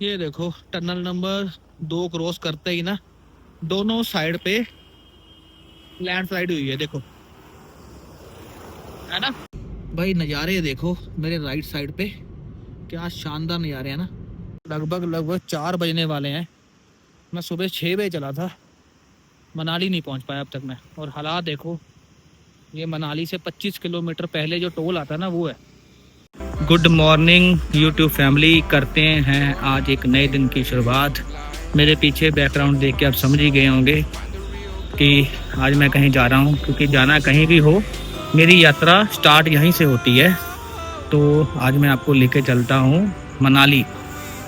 ये देखो tunnel number 2 cross करते ही ना दोनों साइड पे लैंडस्लाइड हुई है, देखो, है ना भाई। नज़ारे देखो मेरे राइट साइड पे, क्या शानदार नज़ारे हैं ना। लगभग लगभग 4 बजने वाले हैं। मैं सुबह 6 बजे चला था, मनाली नहीं पहुंच पाया अब तक मैं। और हालात देखो, ये मनाली से 25 किलोमीटर पहले जो टोल आता है ना वो है। गुड मॉर्निंग यूट्यूब फैमिली, करते हैं आज एक नए दिन की शुरुआत। मेरे पीछे बैकग्राउंड देख के आप समझ ही गए होंगे कि आज मैं कहीं जा रहा हूँ, क्योंकि जाना कहीं भी हो मेरी यात्रा स्टार्ट यहीं से होती है। तो आज मैं आपको लेके चलता हूँ मनाली,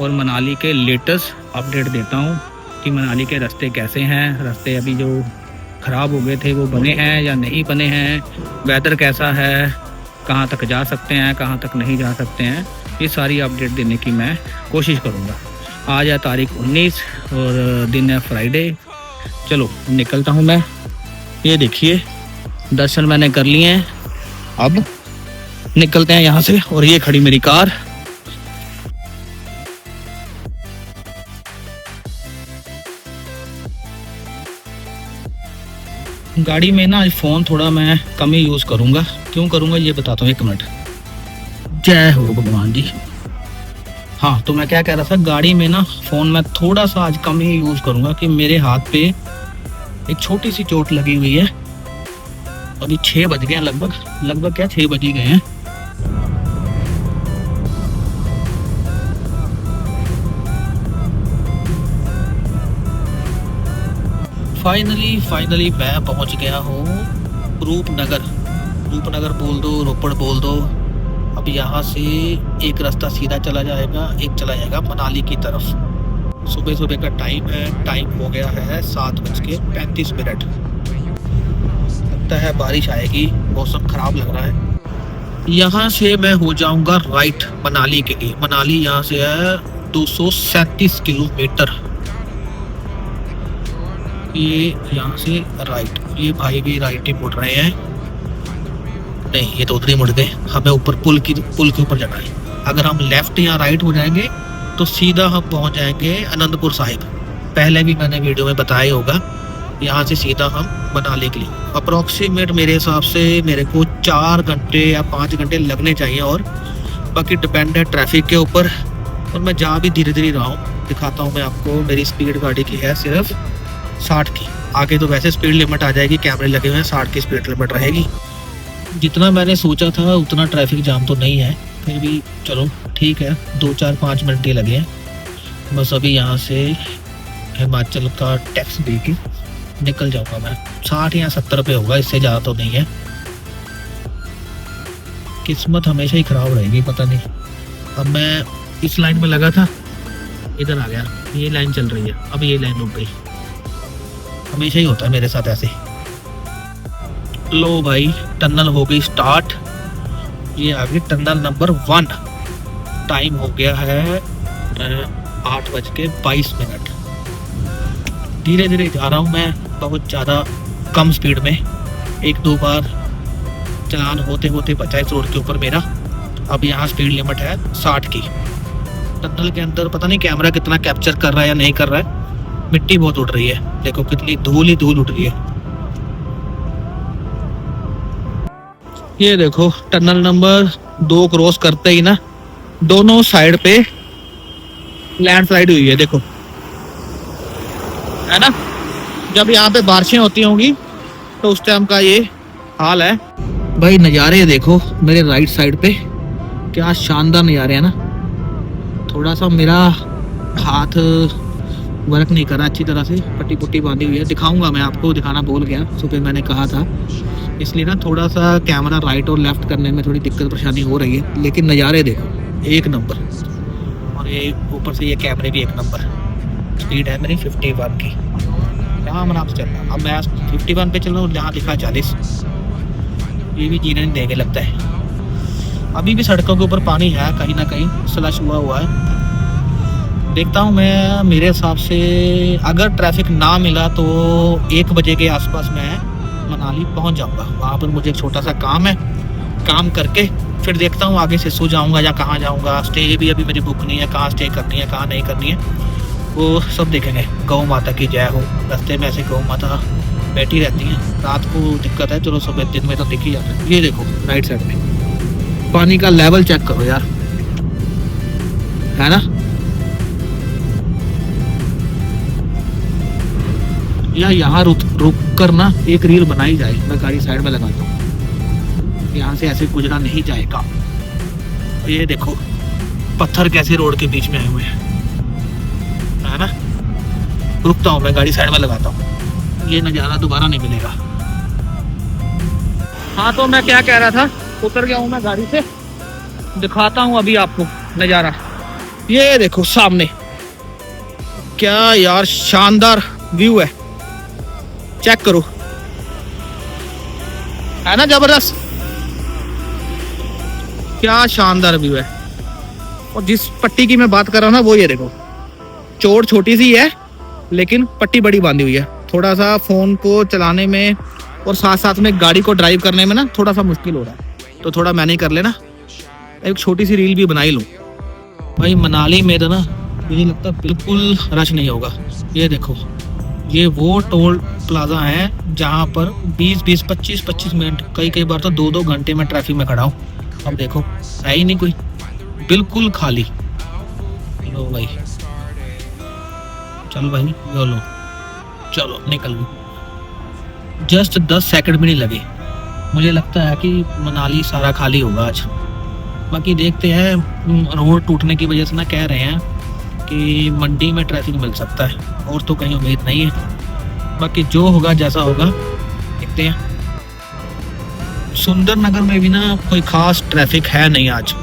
और मनाली के लेटेस्ट अपडेट देता हूँ कि मनाली के रास्ते कैसे हैं। रास्ते अभी जो ख़राब हो गए थे वो बने हैं या नहीं बने हैं, वेदर कैसा है, कहाँ तक जा सकते हैं, कहाँ तक नहीं जा सकते हैं, ये सारी अपडेट देने की मैं कोशिश करूँगा। आज है तारीख 19 और दिन है फ्राइडे। चलो निकलता हूँ मैं। ये देखिए दर्शन मैंने कर लिए हैं, अब निकलते हैं यहाँ से। और ये खड़ी मेरी कार। गाड़ी में ना आज फ़ोन थोड़ा मैं कम ही यूज़ करूँगा। क्यों करूँगा ये बताता हूँ, 1 मिनट। जय हो भगवान जी। हाँ, तो मैं क्या कह रहा था, गाड़ी में ना फ़ोन मैं थोड़ा सा आज कम ही यूज़ करूँगा कि मेरे हाथ पे एक छोटी सी चोट लगी हुई है। अभी 6 बज गए हैं, लगभग क्या 6 बज ही गए हैं। फाइनली मैं पहुंच गया हूँ रूपनगर बोल दो, रोपड़ बोल दो। अब यहाँ से एक रास्ता सीधा चला जाएगा, एक चला जाएगा मनाली की तरफ। सुबह का टाइम है, टाइम हो गया है 7:35। लगता है बारिश आएगी, मौसम खराब लग रहा है। यहाँ से मैं हो जाऊंगा राइट मनाली के लिए। मनाली यहाँ से है 237 किलोमीटर। ये यहाँ से राइट, ये भाई भी राइट ही मुड़ रहे हैं। नहीं, ये तो उधर ही मुड़ गए। हमें ऊपर पुल के ऊपर जाना है। अगर हम लेफ्ट या राइट हो जाएंगे तो सीधा हम पहुँच जाएंगे आनंदपुर साहिब। पहले भी मैंने वीडियो में बताया होगा। यहाँ से सीधा हम मनाली के लिए अप्रोक्सीमेट मेरे हिसाब से मेरे को 4 घंटे या 5 घंटे लगने चाहिए। और बाकी डिपेंड है ट्रैफिक के ऊपर। और मैं जा भी धीरे धीरे रहा हूँ। दिखाता हूँ मैं आपको। मेरी स्पीड गाड़ी की है सिर्फ 60 की। आगे तो वैसे स्पीड लिमिट आ जाएगी, कैमरे लगे हुए हैं, 60 की स्पीड लिमिट रहेगी। जितना मैंने सोचा था उतना ट्रैफिक जाम तो नहीं है, फिर भी चलो ठीक है। 2-4-5 मिनट ही लगे हैं बस। अभी यहाँ से हिमाचल का टैक्स दे के निकल जाऊँगा मैं। 60 या 70 पे होगा, इससे ज़्यादा तो नहीं है। किस्मत हमेशा ही ख़राब रहेगी, पता नहीं। अब मैं इस लाइन में लगा था, इधर आ गया, ये लाइन चल रही है, अब ये लाइन रुक गई। हमेशा ही होता है मेरे साथ ऐसे। लो भाई, टनल हो गई स्टार्ट। ये आ गई टनल नंबर 1। टाइम हो गया है 8:22। धीरे धीरे जा रहा हूँ मैं, बहुत ज़्यादा कम स्पीड में। 1-2 बार चलान होते होते बचा इस रोड के ऊपर मेरा। अब यहाँ स्पीड लिमिट है 60 की। टनल के अंदर पता नहीं कैमरा कितना कैप्चर कर रहा है या नहीं कर रहा है। मिट्टी बहुत उड़ रही है, देखो कितनी धूल ही धूल उड़ रही है। ये देखो टनल नंबर 2 क्रॉस करते ही ना दोनों साइड पे लैंडस्लाइड हुई है, देखो, है ना। जब यहाँ पे बारिशें होती होंगी तो उस टाइम का ये हाल है भाई। नज़ारे देखो मेरे राइट साइड पे, क्या शानदार नज़ारे हैं ना। थोड़ा सा मेरा हाथ वर्क नहीं कर रहा अच्छी तरह से, पट्टी पुट्टी बांधी हुई है। दिखाऊंगा मैं आपको, दिखाना भूल गया, सुबह मैंने कहा था। इसलिए ना थोड़ा सा कैमरा राइट और लेफ्ट करने में थोड़ी दिक्कत परेशानी हो रही है। लेकिन नज़ारे देखो 1 नंबर। और ये ऊपर से ये कैमरे भी 1 नंबर। स्पीड है मेरी 51 की। यहाँ हम आराम से चल रहा हूँ। अब मैं 51 पे चल रहा हूँ, जहाँ लिखा 40। ये भी जीने नहीं देंगे लगता है। अभी भी सड़कों के ऊपर पानी है, कहीं ना कहीं स्लश हुआ है। देखता हूँ मैं, मेरे हिसाब से अगर ट्रैफिक ना मिला तो 1 बजे के आसपास मैं मनाली पहुँच जाऊँगा। वहाँ पर मुझे एक छोटा सा काम है, काम करके फिर देखता हूँ आगे से सो जाऊँगा या कहाँ जाऊँगा। स्टे भी अभी मेरी बुक नहीं है, कहाँ स्टे करनी है कहाँ नहीं करनी है वो सब देखेंगे। गौ माता की जय हो। रास्ते में ऐसे गौ माता बैठी रहती हैं, रात को दिक्कत है, चलो सुबह दिन में तो दिख ही जाता है। ये देखो राइट साइड में पानी का लेवल चेक करो यार, है ना। या यहाँ रुक कर ना एक रील बनाई जाए। मैं गाड़ी साइड में लगाता हूँ, यहाँ से ऐसे गुजरा नहीं जाएगा। ये देखो पत्थर कैसे रोड के बीच में आए हुए हैं, है ना। रुकता हूँ मैं, गाड़ी साइड में लगाता हूँ, ये नज़ारा दोबारा नहीं मिलेगा। हाँ तो मैं क्या कह रहा था, उतर गया हूँ मैं गाड़ी से, दिखाता हूँ अभी आपको नज़ारा। ये देखो सामने, क्या यार शानदार व्यू है, चेक करो, है ना जबरदस्त। क्या शानदार व्यू है। और जिस पट्टी की मैं बात कर रहा हूँ ना वो ये देखो, चोट छोटी सी है लेकिन पट्टी बड़ी बांधी हुई है। थोड़ा सा फोन को चलाने में और साथ साथ में गाड़ी को ड्राइव करने में ना थोड़ा सा मुश्किल हो रहा है, तो थोड़ा मैंने कर लेना, एक छोटी सी रील भी बनाई लूँ। भाई मनाली में तो ना मुझे लगता है बिल्कुल रश नहीं होगा। ये देखो ये वो टोल प्लाजा है जहाँ पर 20-20, 25-25 मिनट, कई बार तो 2-2 घंटे में ट्रैफिक में खड़ा हूँ। अब देखो है ही नहीं कोई, बिल्कुल खाली। लो भाई, चलो भाई लो, चलो निकल गए। जस्ट 10 सेकंड भी नहीं लगे। मुझे लगता है कि मनाली सारा खाली होगा आज। बाकी देखते हैं, रोड टूटने की वजह से ना कह रहे हैं कि मंडी में ट्रैफिक मिल सकता है, और तो कहीं उम्मीद नहीं है। बाकी जो होगा जैसा होगा देखते हैं। सुंदर नगर में भी ना कोई खास ट्रैफिक है नहीं आज,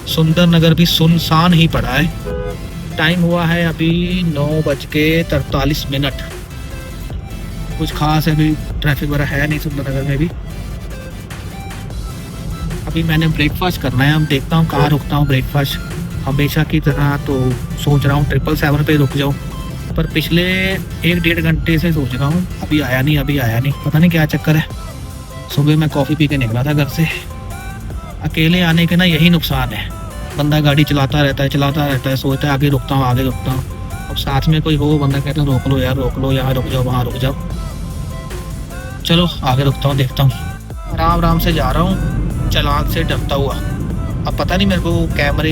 सुंदर नगर भी सुनसान ही पड़ा है। टाइम हुआ है अभी 9:43। कुछ खास है भी, ट्रैफिक वगैरह है नहीं सुंदर नगर में भी। अभी मैंने ब्रेकफास्ट करना है, अब देखता हूँ कहाँ रुकता हूँ ब्रेकफास्ट। हमेशा की तरह तो सोच रहा हूँ 777 पे रुक जाऊँ, पर पिछले 1-1.5 घंटे से सोच रहा हूँ अभी आया नहीं, पता नहीं क्या चक्कर है। सुबह मैं कॉफ़ी पी के निकला था घर से। अकेले आने के ना यही नुकसान है, बंदा गाड़ी चलाता रहता है, सोचता है आगे रुकता हूँ। अब साथ में कोई हो, बंदा कहता है रोक लो यार, रोक लो, यहाँ रुक जाओ, वहाँ रुक जाओ। चलो आगे रुकता हूँ, देखता हूँ। आराम से जा रहा हूँ, चालान से डरता हुआ। अब पता नहीं मेरे को कैमरे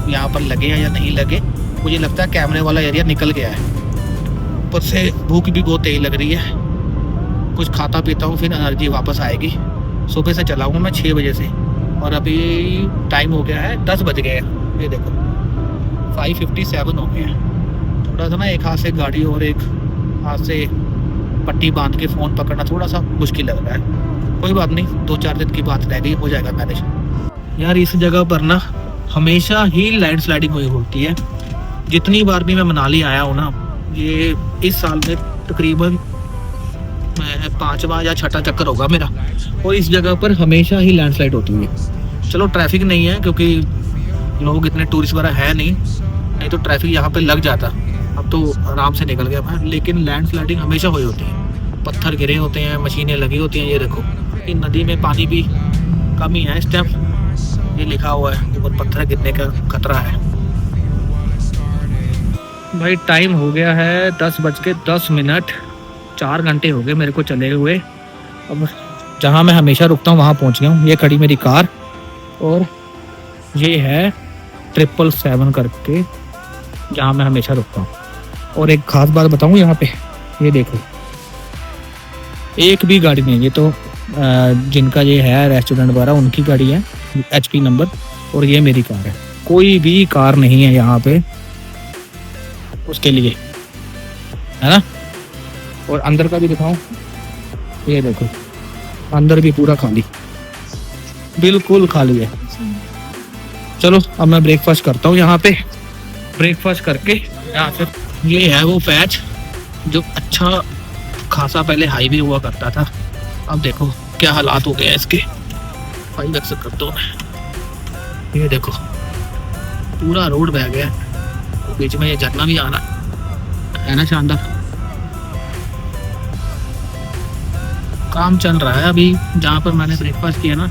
यहाँ पर लगे हैं या नहीं लगे। मुझे लगता है कैमरे वाला एरिया निकल गया है। ऊपर से भूख भी बहुत तेज लग रही है, कुछ खाता पीता हूँ फिर एनर्जी वापस आएगी। सुबह से चला हूँ मैं 6 बजे से, और अभी टाइम हो गया है 10 बज गए हैं। ये देखो 5:57 हो गए हैं। थोड़ा सा ना एक हाथ से गाड़ी और एक हाथ से पट्टी बांध के फ़ोन पकड़ना थोड़ा सा मुश्किल लग रहा है। कोई बात नहीं, 2-4 दिन की बात रह गई, हो जाएगा मैनेज। यार इस जगह पर ना हमेशा ही लैंडस्लाइडिंग हुई होती है। जितनी बार भी मैं मनाली आया हूँ ना, ये इस साल में तकरीबन 5वां या 6ठा चक्कर होगा मेरा, और इस जगह पर हमेशा ही लैंडस्लाइड होती है। चलो ट्रैफिक नहीं है क्योंकि लोग इतने टूरिस्ट वगैरह है नहीं तो ट्रैफिक यहाँ पे लग जाता। अब तो आराम से निकल गया मैं, लेकिन लैंडस्लाइडिंग हमेशा हुई होती है। पत्थर गिरे होते हैं, मशीनें लगी होती हैं। ये देखो इन नदी में पानी भी कमी है इस टाइम, ये लिखा हुआ है ऊपर पत्थर गिरने का खतरा है। भाई टाइम हो गया है 10:10। 4 घंटे हो गए मेरे को चले हुए। अब जहाँ मैं हमेशा रुकता हूँ वहाँ पहुँच गया हूँ। ये खड़ी मेरी कार, और ये है 777 करके जहाँ मैं हमेशा रुकता हूँ। और एक खास बात बताऊँ यहाँ पे, ये देखो एक भी गाड़ी नहीं, ये तो जिनका ये है रेस्टोरेंट वगैरह उनकी गाड़ी है HP नंबर, और ये मेरी कार है। कोई भी कार नहीं है यहाँ पे उसके लिए, है ना। और अंदर का भी दिखाऊं, ये देखो अंदर भी पूरा खाली, बिल्कुल खाली है। चलो अब मैं ब्रेकफास्ट करता हूँ यहाँ पे। ब्रेकफास्ट करके यहाँ से, ये है वो पैच जो अच्छा खासा पहले हाईवे हुआ करता था। अब देखो क्या हालात हो गए हैं इसके। भाई अक्सर करता हूँ मैं, ये देखो पूरा रोड बह गया, बीच में ये झरना भी आना है ना, शानदार। काम चल रहा है अभी जहाँ पर मैंने ब्रेकफास्ट किया ना,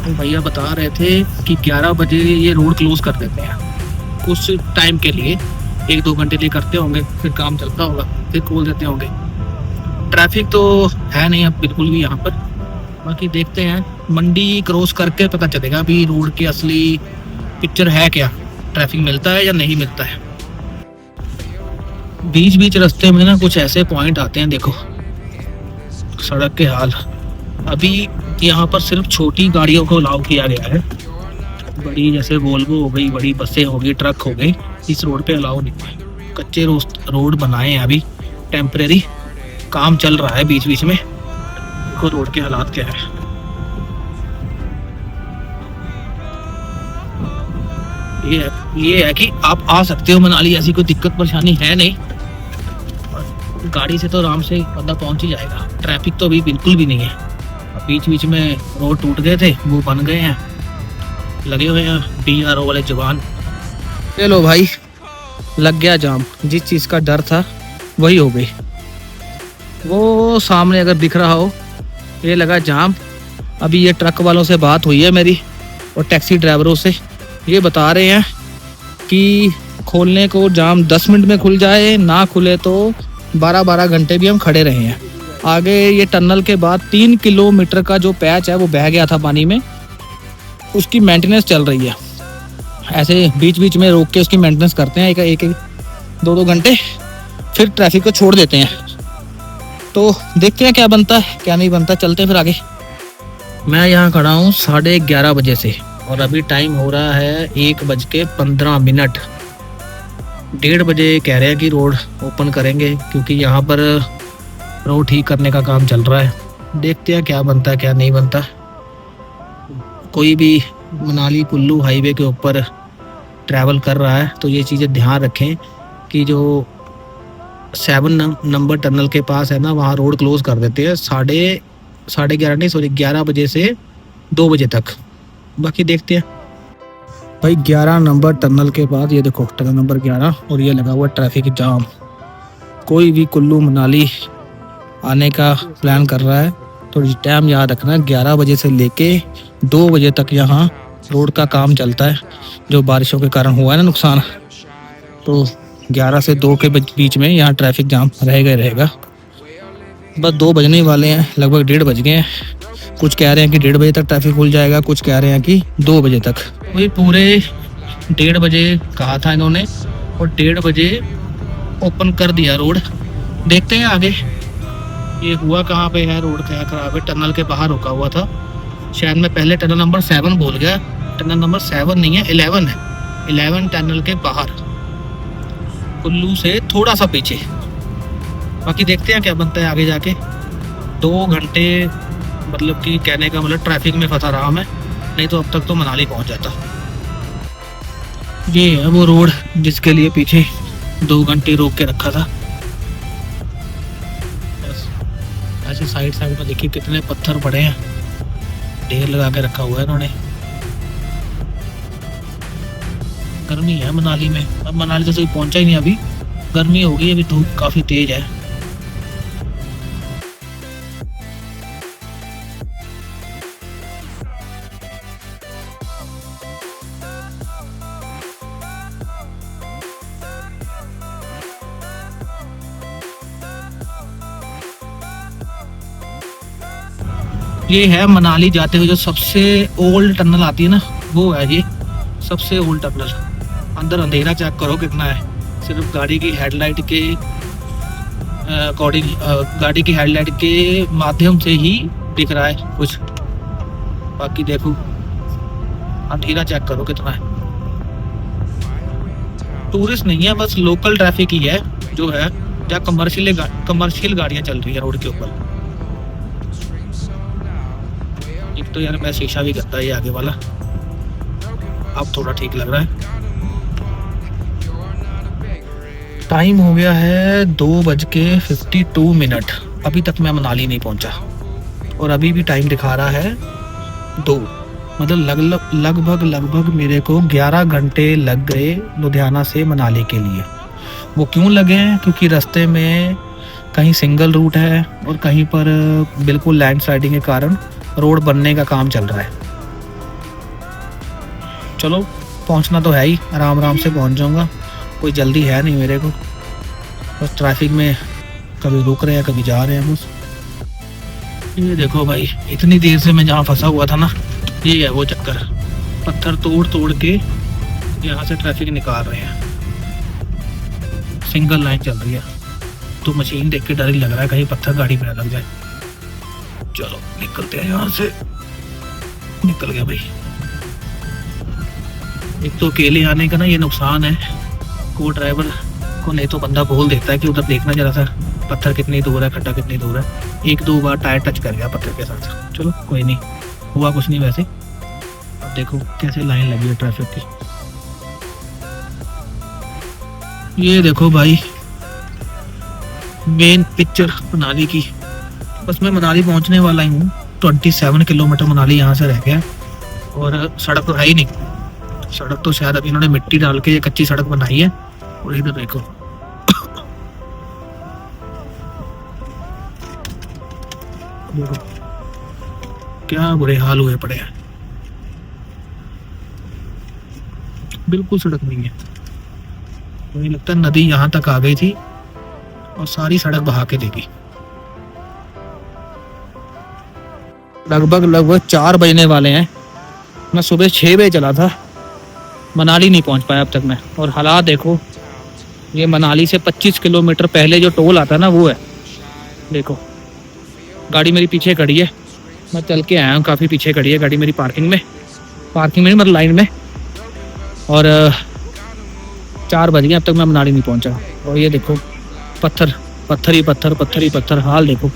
तो भैया बता रहे थे कि 11 बजे ये रोड क्लोज कर देते हैं कुछ टाइम के लिए, 1-2 घंटे लिए करते होंगे, फिर काम चलता होगा, फिर खोल देते होंगे। ट्रैफिक तो है नहीं अब बिल्कुल भी यहाँ पर। बाकी देखते हैं, मंडी क्रॉस करके पता चलेगा अभी रोड की असली पिक्चर है क्या, ट्रैफिक मिलता है या नहीं मिलता है। बीच बीच रास्ते में ना कुछ ऐसे पॉइंट आते हैं, देखो सड़क के हाल। अभी यहाँ पर सिर्फ छोटी गाड़ियों को अलाउ किया गया है, बड़ी जैसे वोल्वो हो गई, बड़ी बसें हो गई, ट्रक हो गई, इस रोड पे अलाउ नहीं है। कच्चे रोड बनाए हैं अभी, टेम्परेरी काम चल रहा है बीच बीच में। देखो रोड के हालात क्या है। ये है कि आप आ सकते हो मनाली, ऐसी कोई दिक्कत परेशानी है नहीं। गाड़ी से तो आराम से बंदा पहुंच ही जाएगा, ट्रैफिक तो अभी बिल्कुल भी नहीं है। बीच बीच में रोड टूट गए थे, वो बन गए हैं, लगे हुए हैं BRO वाले जवान। चलो भाई, लग गया जाम। जिस चीज़ का डर था वही हो गई। वो सामने अगर दिख रहा हो, ये लगा जाम। अभी ये ट्रक वालों से बात हुई है मेरी और टैक्सी ड्राइवरों से, ये बता रहे हैं कि खोलने को जाम 10 मिनट में खुल जाए, ना खुले तो 12-12 घंटे भी हम खड़े रहे हैं। आगे ये टनल के बाद 3 किलोमीटर का जो पैच है वो बह गया था पानी में, उसकी मेंटेनेंस चल रही है। ऐसे बीच बीच में रोक के उसकी मेंटेनेंस करते हैं, एक 2-2 घंटे, फिर ट्रैफिक को छोड़ देते हैं। तो देखते हैं क्या बनता है क्या नहीं बनता, चलते हैं फिर आगे। मैं यहाँ खड़ा हूँ 11:30 बजे से और अभी टाइम हो रहा है 1:15। 1:30 बजे कह रहे हैं कि रोड ओपन करेंगे, क्योंकि यहाँ पर रोड ठीक करने का काम चल रहा है। देखते हैं क्या बनता है क्या नहीं बनता। कोई भी मनाली कुल्लू हाईवे के ऊपर ट्रैवल कर रहा है तो ये चीज़ें ध्यान रखें कि जो 7 नंबर टनल के पास है ना, वहाँ रोड क्लोज कर देते हैं 11 बजे से 2 बजे तक। बाकी देखते हैं भाई। 11 नंबर टनल के बाद ये देखो टनल नंबर 11 और ये लगा हुआ ट्रैफिक जाम। कोई भी कुल्लू मनाली आने का प्लान कर रहा है तो टाइम याद रखना, 11 बजे से लेके 2 बजे तक यहाँ रोड का काम चलता है। जो बारिशों के कारण हुआ है ना नुकसान, तो 11 से 2 के बीच में यहाँ ट्रैफिक जाम रहेगा। बस 2 बजने वाले हैं, लगभग 1:30 बज गए हैं। कुछ कह रहे हैं कि 1:30 बजे तक ट्रैफिक खुल जाएगा, कुछ कह रहे हैं कि 2 बजे तक। वही पूरे 1:30 बजे कहा था इन्होंने और 1:30 बजे ओपन कर दिया रोड। देखते हैं आगे ये हुआ कहाँ पे है, रोड क्या खराब है। टनल के बाहर रुका हुआ था शायद, मैं पहले टनल नंबर 7 बोल गया। टनल नंबर 7 नहीं है, 11 है। 11 टनल के बाहर, कुल्लू से थोड़ा सा पीछे। बाकी देखते हैं क्या बनता है आगे जाके। 2 घंटे मतलब कि कहने का मतलब ट्रैफिक में फंसा रहा मैं, नहीं तो अब तक तो मनाली पहुंच जाता। ये है वो रोड जिसके लिए पीछे 2 घंटे रोक के रखा था। ऐसे साइड में देखिए कितने पत्थर पड़े हैं, ढेर लगा के रखा हुआ है इन्होंने। गर्मी है मनाली में, अब मनाली तो सही पहुंचा ही नहीं, अभी गर्मी होगी, अभी धूप काफी तेज है। ये है मनाली जाते हुए जो सबसे ओल्ड टनल आती है ना, वो है ये सबसे ओल्ड टनल। अंदर अंधेरा चेक करो कितना है, सिर्फ गाड़ी की हेडलाइट के अकॉर्डिंग, गाड़ी की हेडलाइट के माध्यम से ही दिख रहा है कुछ। बाकी देखो अंधेरा चेक करो कितना है। टूरिस्ट नहीं है, बस लोकल ट्रैफिक ही है जो है, जहाँ कमर्शियल गाड़ियाँ चल रही है रोड के ऊपर। एक तो यार मैं शीशा भी करता है ये आगे वाला, अब थोड़ा ठीक लग रहा है। टाइम हो गया है 2:52। अभी तक मैं मनाली नहीं पहुंचा और अभी भी टाइम दिखा रहा है 2, मतलब लगभग मेरे को 11 घंटे लग गए लुधियाना से मनाली के लिए। वो क्यों लगे हैं? क्योंकि रास्ते में कहीं सिंगल रूट है और कहीं पर बिल्कुल लैंडस्लाइडिंग के कारण रोड बनने का काम चल रहा है। चलो पहुंचना तो है ही, आराम आराम से पहुंच जाऊंगा, कोई जल्दी है नहीं मेरे को। बस ट्रैफिक में कभी रुक रहे हैं कभी जा रहे हैं बस। ये देखो भाई, इतनी देर से मैं जहाँ फंसा हुआ था ना, ये है वो चक्कर। पत्थर तोड़ तोड़ के यहाँ से ट्रैफिक निकाल रहे हैं, सिंगल लाइन चल रही है। तो मशीन देख के डर ही लग रहा है कहीं पत्थर गाड़ी में लग जाए। चलो निकलते हैं यहाँ से। निकल गया भाई। एक तो अकेले आने का ना ये नुकसान है, को ड्राइवर को नहीं तो बंदा बोल देता है कि उधर देखना जरा सा पत्थर कितनी दूर है, खड्डा कितनी दूर है। एक दो बार टायर टच कर गया पत्थर के साथ। चलो कोई नहीं, हुआ कुछ नहीं वैसे। अब देखो कैसे लाइन लगी है ट्रैफिक की। ये देखो भाई, मेन पिक्चर मनाली की। बस मैं मनाली पहुंचने वाला ही हूँ। 27 किलोमीटर मनाली यहाँ से रह गया और सड़क तो है ही नहीं। सड़क तो शायद अभी इन्होंने मिट्टी डाल के कच्ची सड़क बनाई है। और इधर देखो देखो क्या बुरे हाल हुए पड़े हैं, बिल्कुल सड़क नहीं है। मुझे लगता है नदी यहाँ तक आ गई थी और सारी सड़क बहा के देगी। लगभग 4 बजने वाले हैं। मैं सुबह 6 बजे चला था, मनाली नहीं पहुंच पाया अब तक मैं। और हालात देखो, ये मनाली से 25 किलोमीटर पहले जो टोल आता है ना वो है। देखो गाड़ी मेरी पीछे खड़ी है, मैं चल के आया हूँ, काफ़ी पीछे खड़ी है गाड़ी मेरी पार्किंग में नहीं मतलब लाइन में। और 4 बज गए अब तक मैं मनाली नहीं पहुंचा। और ये देखो पत्थर ही पत्थर। हाल देखो,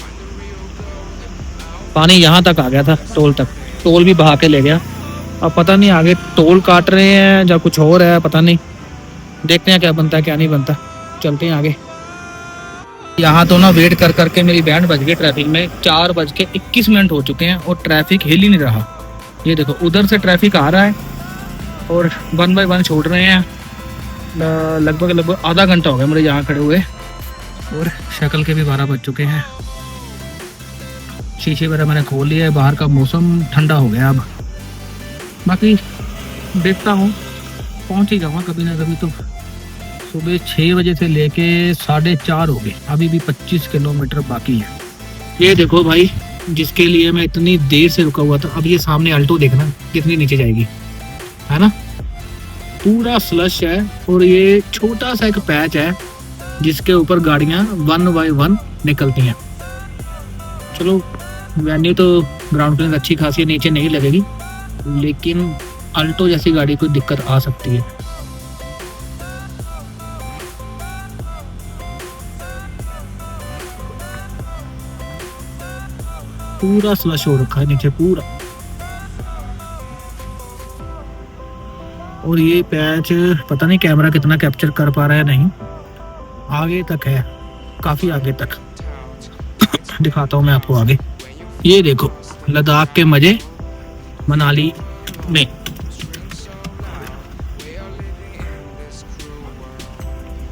पानी यहाँ तक आ गया था, टोल तक। टोल भी बहा के ले गया। अब पता नहीं आगे टोल काट रहे हैं या कुछ और है, पता नहीं। देखते हैं क्या बनता है क्या नहीं बनता। चलते हैं आगे। यहाँ तो ना वेट कर करके मेरी बैंड बज गई ट्रैफिक में। 4:21 हो चुके हैं और ट्रैफिक हिल ही नहीं रहा। ये देखो उधर से ट्रैफिक आ रहा है और 1 बाय 1 छोड़ रहे हैं। लगभग आधा घंटा हो गया मुझे यहाँ खड़े हुए और शक्ल के भी 12 बज चुके हैं। शीशे वगैरह मैंने खोल लिया है। बाहर का मौसम ठंडा हो गया अब। बाकी देखता हूँ पहुँच ही जाऊँगा कभी ना कभी तो। सुबह 6 बजे से लेके 4:30 हो गए, अभी भी 25 किलोमीटर बाकी है। ये देखो भाई, जिसके लिए मैं इतनी देर से रुका हुआ था, अब ये सामने अल्टो देखना कितनी नीचे जाएगी, है ना। पूरा स्लश है और ये छोटा सा एक पैच है जिसके ऊपर गाड़ियाँ 1 बाय 1 निकलती हैं। चलो वैन्यू तो ग्राउंड क्लियरेंस अच्छी खासी नीचे नहीं लगेगी, लेकिन अल्टो जैसी गाड़ी को दिक्कत आ सकती है। पूरा स्लश हो रखा है नीचे पूरा। और ये पैच पता नहीं कैमरा कितना कैप्चर कर पा रहा है, नहीं आगे तक है, काफी आगे तक। दिखाता हूँ मैं आपको आगे। ये देखो लद्दाख के मजे मनाली में।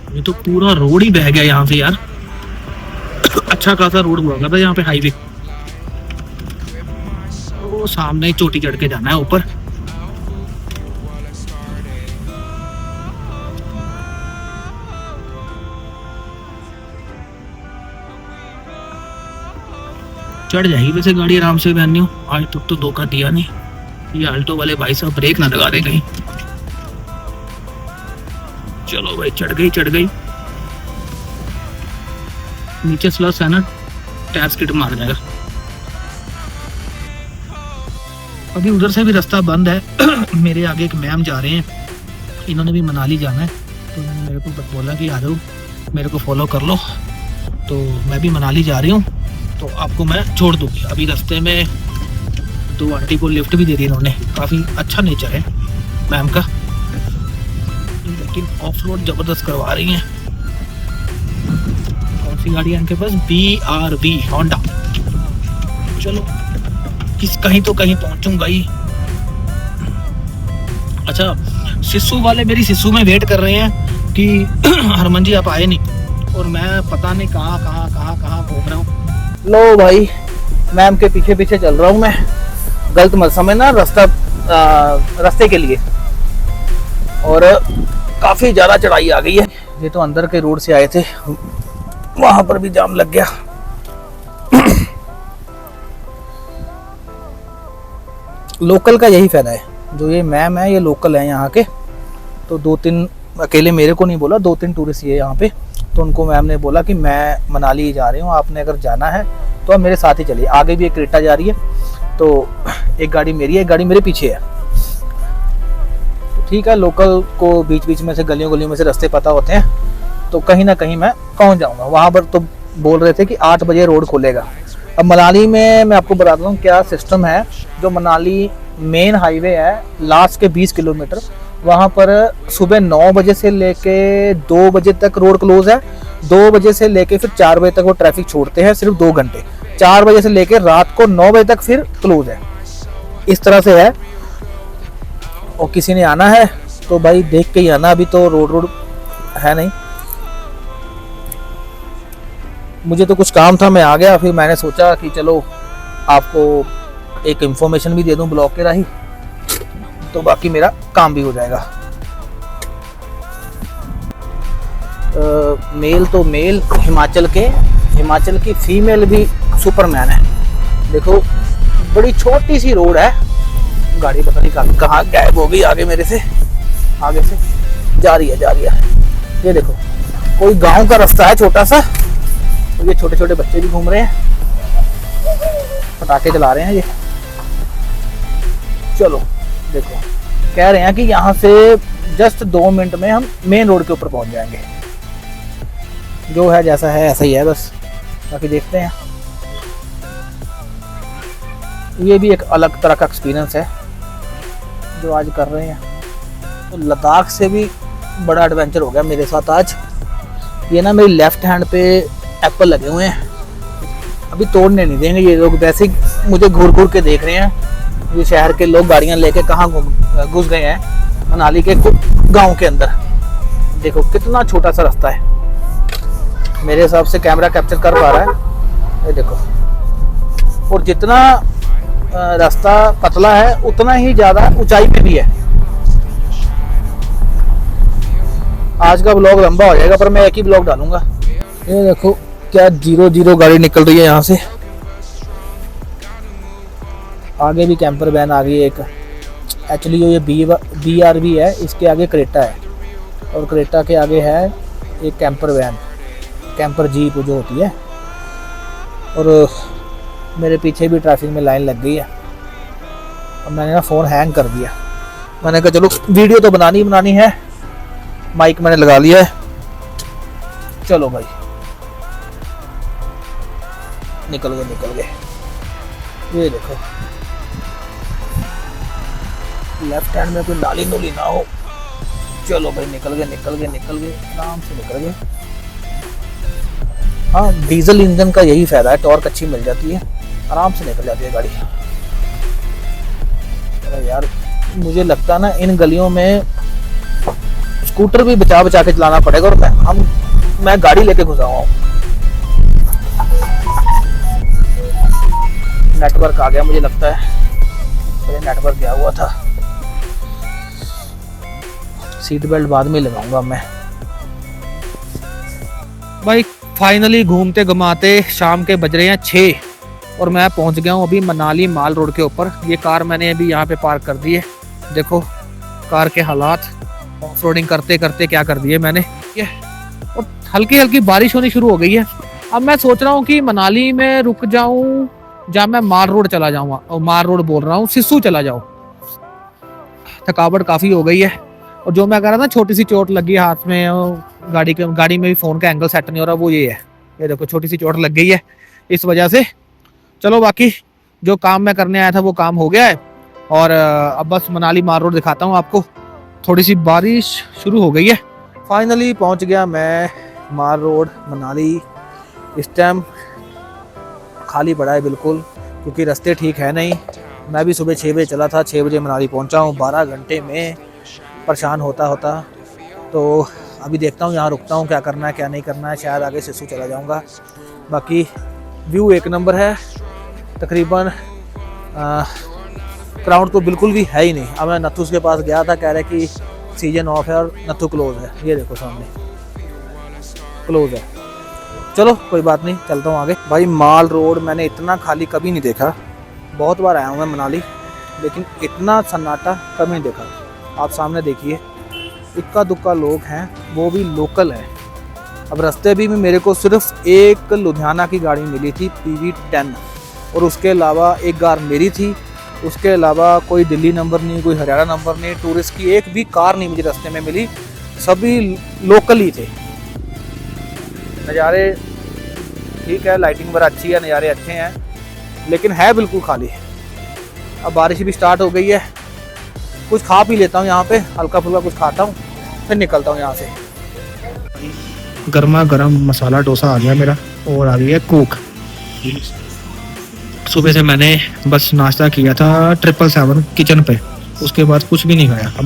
ये तो पूरा रोड ही बह गया यहाँ से यार। अच्छा खासा रोड हुआ था यहाँ पे, हाईवे। वो सामने ही चोटी चढ़ के जाना है ऊपर। चढ़ जाएगी वैसे गाड़ी आराम से। वैन्यू आज तक तो धोखा दिया नहीं। ये अल्टो वाले भाई साहब ब्रेक ना लगा दे कहीं। चलो भाई चढ़ गई। नीचे स्लस है ना, टायर स्किड मार जाएगा। अभी उधर से भी रास्ता बंद है। मेरे आगे एक मैम जा रहे हैं, इन्होंने भी मनाली जाना है, तो उन्होंने मेरे को बोला कि आ जाओ मेरे को फॉलो कर लो। तो मैं भी मनाली जा रही हूँ, तो आपको मैं छोड़ दूँगी। अभी रास्ते में 2 आंटी को लिफ्ट भी दे दी इन्होंने। काफ़ी अच्छा नेचर है मैम का, लेकिन ऑफ रोड ज़बरदस्त करवा रही हैं। कौन सी गाड़ी है इनके पास? BRV Honda. चलो कहीं तो कहीं पहुंचूंगा ही। अच्छा सिस्सू वाले मेरी सिस्सू में वेट कर रहे हैं कि हरमन जी आप आए नहीं, और मैं पता नहीं कहाँ घूम रहा हूँ। लो भाई, मैम के पीछे चल रहा हूँ मैं। गलत मत समझना, रास्ते के लिए और काफ़ी ज़्यादा चढ़ाई आ गई है। ये तो अंदर के रोड से आए थे, वहाँ पर भी जाम लग गया। लोकल का यही फ़ायदा है, जो ये मैम है ये लोकल है यहाँ के, तो 2-3 अकेले मेरे को नहीं बोला, 2-3 टूरिस्ट ये यहाँ पे, तो उनको मैम ने बोला कि मैं मनाली जा रही हूँ, आपने अगर जाना है तो आप मेरे साथ ही चलिए। आगे भी एक क्रेटा जा रही है, तो एक गाड़ी मेरी है, एक गाड़ी मेरे पीछे है। तो ठीक है, लोकल को बीच बीच में से गलियों में से रास्ते पता होते हैं, तो कहीं ना कहीं मैं पहुँच जाऊँगा। वहाँ पर तो बोल रहे थे कि 8 बजे रोड खुलेगा। अब मनाली में मैं आपको बताता हूँ क्या सिस्टम है। जो मनाली मेन हाईवे है लास्ट के 20 किलोमीटर, वहाँ पर सुबह 9 बजे से लेके 2 बजे तक रोड क्लोज है। 2 बजे से लेके फिर 4 बजे तक वो ट्रैफिक छोड़ते हैं, सिर्फ 2 घंटे। 4 बजे से लेके रात को 9 बजे तक फिर क्लोज है। इस तरह से है। और किसी ने आना है तो भाई देख के ही आना, अभी तो रोड है नहीं। मुझे तो कुछ काम था, मैं आ गया। फिर मैंने सोचा कि चलो आपको एक इन्फॉर्मेशन भी दे दूं ब्लॉग के राही, तो बाकी मेरा काम भी हो जाएगा। मेल तो मेल, हिमाचल की फीमेल भी सुपरमैन है। देखो बड़ी छोटी सी रोड है, गाड़ी पता नहीं कहाँ गायब हो गई आगे मेरे से, आगे से जा रही है। ये देखो कोई गांव का रास्ता है छोटा सा, तो ये छोटे छोटे बच्चे भी घूम रहे हैं, पटाखे चला रहे हैं ये। चलो देखो, कह रहे हैं कि यहाँ से जस्ट 2 मिनट में हम मेन रोड के ऊपर पहुँच जाएंगे। जो है जैसा है ऐसा ही है बस, बाकी देखते हैं। ये भी एक अलग तरह का एक्सपीरियंस है जो आज कर रहे हैं। तो लद्दाख से भी बड़ा एडवेंचर हो गया मेरे साथ आज। ये ना मेरी लेफ्ट हैंड पे एप्पल लगे हुए हैं, अभी तोड़ने नहीं देंगे ये लोग। वैसे ही मुझे घूर के देख रहे हैं। ये शहर के लोग गाड़ियां लेके कहाँ घुस गए हैं, मनाली के गांव के अंदर। देखो कितना छोटा सा रास्ता है, मेरे हिसाब से कैमरा कैप्चर कर पा रहा है। ये देखो, और जितना रास्ता पतला है उतना ही ज्यादा ऊंचाई पे भी है। आज का ब्लॉग लंबा हो जाएगा, पर मैं एक ही ब्लॉग डालूंगा। ये देखो क्या 0-0 गाड़ी निकल रही है यहाँ से। आगे भी कैंपर वैन आ गई है एक। एक्चुअली ये BRV है, इसके आगे क्रेटा है, और क्रेटा के आगे है एक कैंपर वैन, कैंपर जीप जो होती है। और मेरे पीछे भी ट्रैफिक में लाइन लग गई है। और मैंने ना फ़ोन हैंग कर दिया। मैंने कहा चलो वीडियो तो बनानी है, माइक मैंने लगा लिया है। चलो भाई निकल गए। ये देखो लेफ्ट हैंड में कोई नाली नूली ना हो। चलो भाई निकल गए, आराम से निकल गए। हाँ, डीजल इंजन का यही फायदा है, टॉर्क अच्छी मिल जाती है, आराम से निकल जाती है गाड़ी। अरे यार मुझे लगता ना इन गलियों में स्कूटर भी बचा के चलाना पड़ेगा, और मैं गाड़ी लेके घुसा हुआ हूँ। नेटवर्क आ गया मुझे लगता है, मेरे नेटवर्क गया हुआ था। सीट बेल्ट बाद में लगाऊंगा मैं। भाई फाइनली घूमते घुमाते शाम के बज रहे हैं 6, और मैं पहुंच गया हूं अभी मनाली माल रोड के ऊपर। ये कार मैंने अभी यहाँ पे पार्क कर दी है। देखो कार के हालात, ऑफ रोडिंग करते करते क्या कर दिए मैंने ये। और हल्की बारिश होनी शुरू हो गई है। अब मैं सोच रहा हूँ कि मनाली में रुक जाऊँ या मैं माल रोड चला जाऊँगा, और माल रोड बोल रहा हूँ, सिस्सू चला जाऊँ। थकावट काफ़ी हो गई है, और जो मैं कह रहा था छोटी सी चोट लगी हाथ में, गाड़ी में भी फ़ोन का एंगल सेट नहीं हो रहा, वो ये है। ये देखो छोटी सी चोट लग गई है इस वजह से। चलो बाकी जो काम मैं करने आया था वो काम हो गया है, और अब बस मनाली माल रोड दिखाता हूँ आपको। थोड़ी सी बारिश शुरू हो गई है। फाइनली पहुँच गया मैं माल रोड मनाली। इस टाइम खाली पड़ा है बिल्कुल, क्योंकि रास्ते ठीक है नहीं। मैं भी सुबह 6 बजे चला था, 6 बजे मनाली पहुंचा हूं। 12 घंटे में परेशान होता तो अभी देखता हूं यहाँ रुकता हूं, क्या करना है क्या नहीं करना है। शायद आगे सिस्सू चला जाऊंगा। बाकी व्यू एक नंबर है। तकरीबन क्राउड तो बिल्कुल भी है ही नहीं। अब मैं नथुस के पास गया था, कह रहे कि सीजन ऑफ है और नथु क्लोज है। ये देखो सामने क्लोज है। चलो कोई बात नहीं, चलता हूँ आगे। भाई माल रोड मैंने इतना खाली कभी नहीं देखा। बहुत बार आया हूँ मैं मनाली, लेकिन इतना सन्नाटा कभी नहीं देखा। आप सामने देखिए, इक्का दुक्का लोग हैं, वो भी लोकल हैं। अब रास्ते भी में मेरे को सिर्फ एक लुधियाना की गाड़ी मिली थी PV10, और उसके अलावा एक कार मेरी थी। उसके अलावा कोई दिल्ली नंबर नहीं, कोई हरियाणा नंबर नहीं, टूरिस्ट की एक भी कार नहीं मुझे रास्ते में मिली। सभी लोकल ही थे। नज़ारे ठीक है, लाइटिंग वगैरह अच्छी है, नज़ारे अच्छे हैं, लेकिन है बिल्कुल खाली। अब बारिश भी स्टार्ट हो गई है। कुछ खा पी लेता हूँ यहाँ पे, हल्का फुल्का कुछ खाता हूँ, फिर निकलता हूँ यहाँ से। गर्मा गर्म मसाला डोसा आ गया मेरा, और आ गई है कोक। सुबह से मैंने बस नाश्ता किया था 777 किचन पे, उसके बाद कुछ भी नहीं खाया। अब